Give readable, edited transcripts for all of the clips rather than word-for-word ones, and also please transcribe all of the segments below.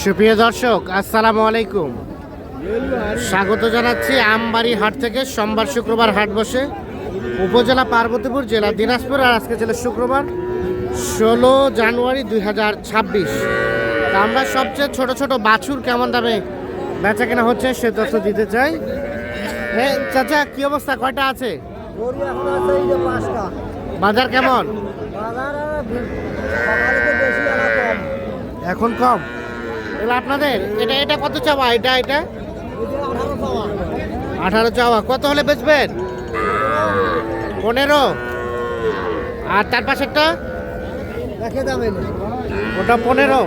সুপ্রিয় দর্শক, আসসালামু আলাইকুম। স্বাগত জানাচ্ছি আমবাড়ি হাট থেকে। সোমবার শুক্রবার হাট বসে উপজেলা পার্বতীপুর, জেলা দিনাজপুর। আর আজকে ছিল শুক্রবার 16 জানুয়ারি 2026। তা আমরা সবচেয়ে ছোট ছোট বাছুর কেমন দামে বেচা কেনা হচ্ছে সে তথ্য দিতে চাই। হ্যাঁ চাচা, কি অবস্থা? কয়টা আছে? বাজার কেমন? এখন কম। এগুলো আপনাদের? এটা কত চাওয়া? এটা 18 চাওয়া। কত হলে বেচবেন? 15। আর তার পাশেরটা ওটা 15।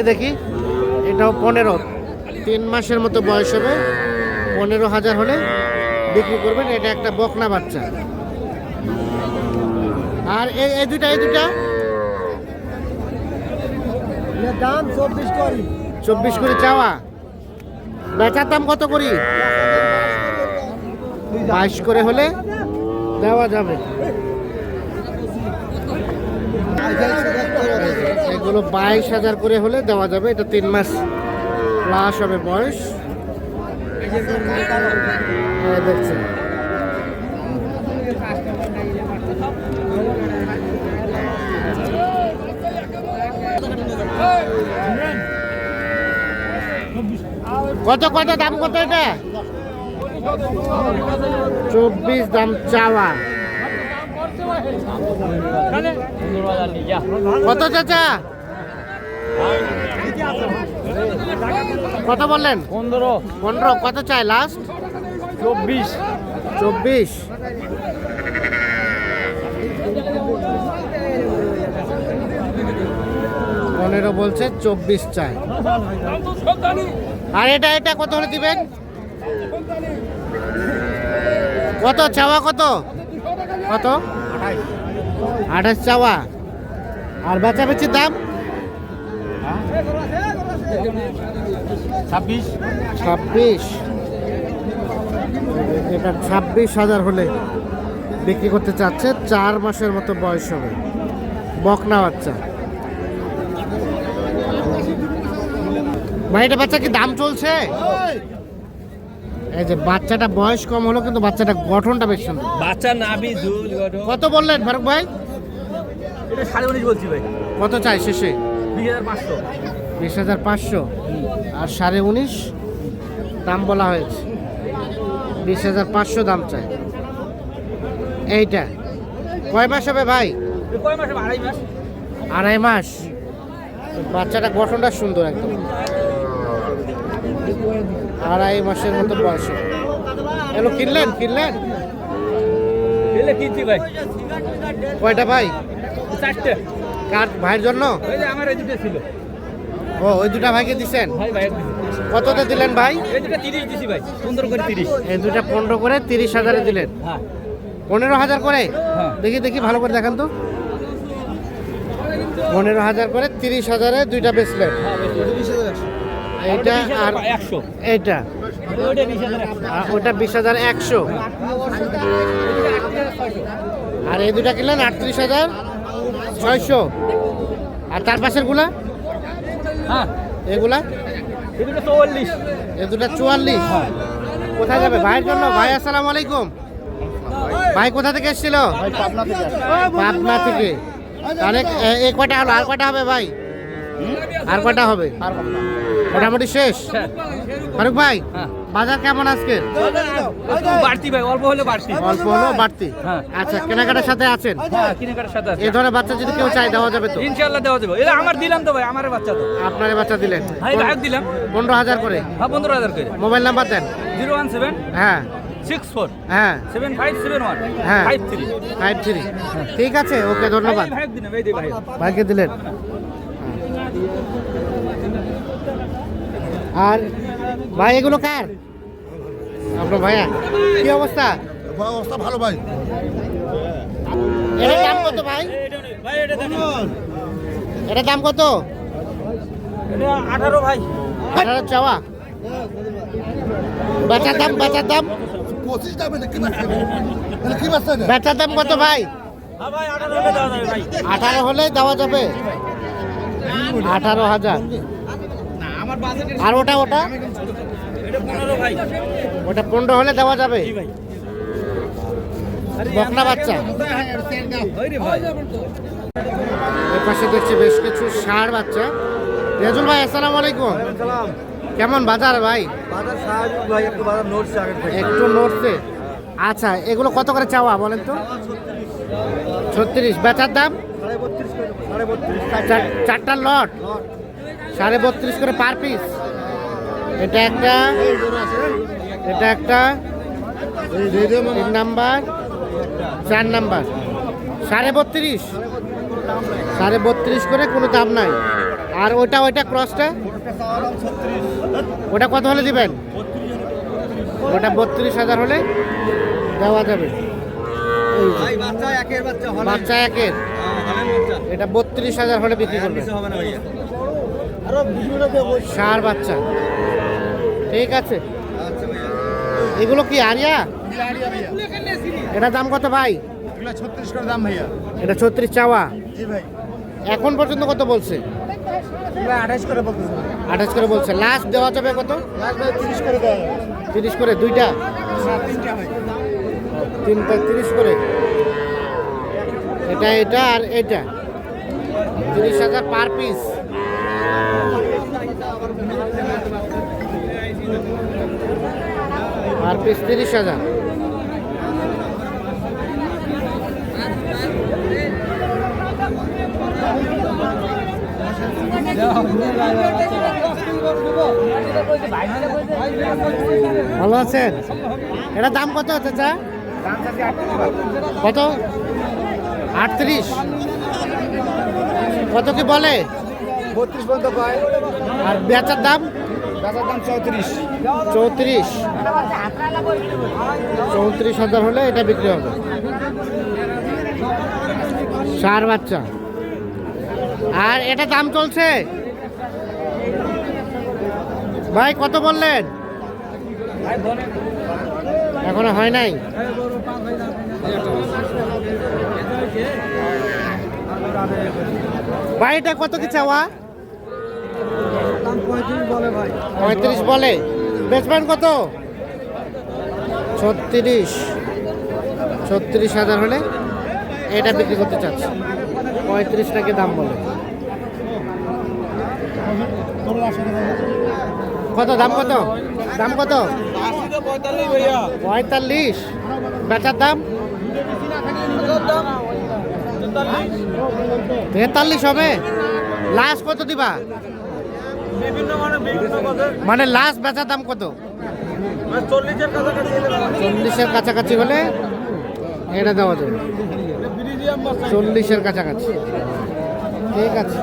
দেখি এটাও 15। 3 মাসের মতো বয়স হবে। 15,000 হলে বিক্রি করবেন। এটা একটা বকনা বাচ্চা। আর এই দুটা দাম 24 করে চাওয়া। বেচার দাম কত করি? 22 করে হলে দেওয়া যাবে। এগুলো 22,000 করে হলে দেওয়া যাবে। এটা 3 মাস প্লাস হবে বয়স। দেখছেন কত দাম? কত এটা? 24 দাম চাওয়া। কত চাচা? কত বললেন? 15। কত চাই লাস্ট? 24। পনেরো বলছে, 24 চাই। আর এটা কত হলে দিবেন? কত চাওয়া? কত 28 চাওয়া। আর বেচাবেচির দাম? 26। এটা 26,000 হলে বিক্রি করতে চাচ্ছে। 4 মাসের মতো বয়স হবে, বকনা বাচ্চা। ভাই এটা বাচ্চা কি দাম চলছে? এই যে বাচ্চাটা বয়স কম হলো, কিন্তু বাচ্চাটা গঠনটা বেশ সুন্দর। বাচ্চা নাভি ঝুল গঠন। কত বললেন ফারুক ভাই? এটা 19.5 বলছি ভাই। কত চাই শেষে? 20,500। 20,500। আর 19.5 দাম বলা হয়েছে। 20,500 দাম চাই। এইটা কয় মাস হবে ভাই? কয় মাস হবে? 2.5 মাস। 2.5 মাস। বাচ্চাটা গঠনটা সুন্দর একদম। 2.5 মাসের মতো বয়স। এগুলো কিনলেন? এলে কিনছি ভাই। কয়টা ভাই? 4টে। কার ভাইয়ের জন্য? ওই যে আমার এই দুটো ছিল। ও, ওই দুটা ভাইকে দিছেন? ভাই কততে দিলেন ভাই? এই দুটো 30 দিছি ভাই। 15 করে 30। এই দুটা 15 করে 30,000 দিলেন। হ্যাঁ। 15,000 করে? হ্যাঁ। দেখি ভালো করে দেখান তো। 15,000 করে 30,000-এ দুইটা বেচলেন। এইটা আর 100। এইটা ওইটা 20,100। আর ওটা 20,100। আর এই দুটা কিনলেন 38,600। আর তার পাশের গুলা? হ্যাঁ। এগুলা? এই দুটো 44। এই দুটা 44। কোথায় যাবে ভাইয়ের জন্য? ভাই আসসালামু আলাইকুম। ভাই কোথা থেকে এসেছিল? পাবনা থেকে। তাহলে এই কয়টা হলো? আর কয়টা হবে ভাই? আর কয়টা হবে? মোটামুটি শেষ। ফারুক ভাই, বাজার কেমন আজকে? বাড়তি ভাই, অল্প হলো বাড়তি। অল্প হলো বাড়তি। হ্যাঁ। আচ্ছা, কেনাকাটার সাথে আছেন? হ্যাঁ, কিনেকাটার সাথে আছে। এই ধরনের বাচ্চা যদি কেউ চাই দেওয়া যাবে তো? ইনশাআল্লাহ দেওয়া যাবে। এটা আমার দিলাম তো ভাই, আমার বাচ্চা তো। আপনার বাচ্চা দিলেন? ভাই ভাগ দিলাম 15,000 করে। হ্যাঁ, 15,000 করে। মোবাইল নাম্বার দেন। 017 হ্যাঁ 64 হ্যাঁ 7571 হ্যাঁ 53। 53। ঠিক আছে, ওকে, ধন্যবাদ। ভাই দিলাম, এই দে ভাই। ভাইকে দিলেন। আর ভাই এগুলো কার? আপনার ভাইয়া? কি অবস্থা? অবস্থা ভালো ভাই। এটার দাম কত ভাই? ভাই এটা দেখুন। এটার দাম কত? এটা 18 ভাই। 18 চাওয়া। বেচার দাম? 25 দামে কি বাচ্চা? বেচার দাম কত ভাই? হ্যাঁ ভাই 18 হলে দেওয়া যাবে ভাই। 18 হলে দেওয়া যাবে। 18,000। আর ওটা ওটা এটা 15 ভাই। ওটা 15 হলে দেওয়া যাবে। জি ভাই। বকনা বাচ্চা। ওই রে ভাই। এর পাশে দেখছি বেশ কিছু ষাঁড় বাচ্চা। রেজুল ভাই আসসালামু আলাইকুম। সালাম। কেমন বাজার ভাই? বাজার স্বাভাবিক ভাই, একটু বাজার নড়ছে আগের থেকে। একটু নড়ছে। আচ্ছা এগুলো কত করে চাওয়া বলেন তো? 36। বেচার দাম? 32 চারটা লট 32.5 করে পার পিস। এটা একটা, এটা একটা, 3 নাম্বার, 4 নাম্বার, 32.5 32.5 করে, কোনো দাম নাই। আর ওইটা ওইটা ক্রসটা ওটা কত হলে দিবেন? ওটা 32,000 হলে দেওয়া যাবে। এই যে, ভাই বাচ্চা একের বাচ্চা হলে বাচ্চা একের, হলেন বাচ্চা। এটা 32,000 হলে বিক্রি করবে। কিছু হবে না ভাইয়া। ষাঁড় বাচ্চা, ঠিক আছে। আচ্ছা ভাইয়া। এগুলো কি আরিয়া? এটা দাম কত ভাই? 36 করে দাম ভাইয়া। এটা 36 চাওয়া। জি ভাই। এখন পর্যন্ত কত বলছে? ভাই 28 করে বলতেছে। 28 করে বলছে। লাস্ট দেওয়া যাবে কত? লাস্ট ভাই 30 করে দেয়। 30 করে দুইটা, তিনটা ভাই। 3টা 30 করে। এটা এটা আর এটা 30,000 পার পিস। Per piece 30,000। ভালো আছেন? এটা দাম কত চাচা? কত? 38। কত কি বলে? 32 পর্যন্ত পায়। আর বেচার দাম? বেচার দাম 34। 34। 34,000 হলে এটা বিক্রি হবে। ষাঁড় বাচ্চা। আর এটা দাম চলছে ভাই, কত বললেন? এখনো হয় নাই। ভাই এটা কত কি চাওয়া? 35 বলে। বেচবেন কত? 36,000 হলে এটা বিক্রি করতে চাচ্ছে। 35 টাকা দাম বলে। কত দাম? কত দাম? কত? 45 ভাইয়া। 45। বেচার দাম? 43 হবে। লাস্ট কত দিবা? বিভিন্ন কথা মানে লাস্ট বেচার দাম কত? 40 এর কাছাকাছি দিলে 40-এর কাছাকাছি হলে এটা দেওয়া যাবে। ব্রিজিয়াম বাচ্চা। 40-এর কাছাকাছি, ঠিক আছে।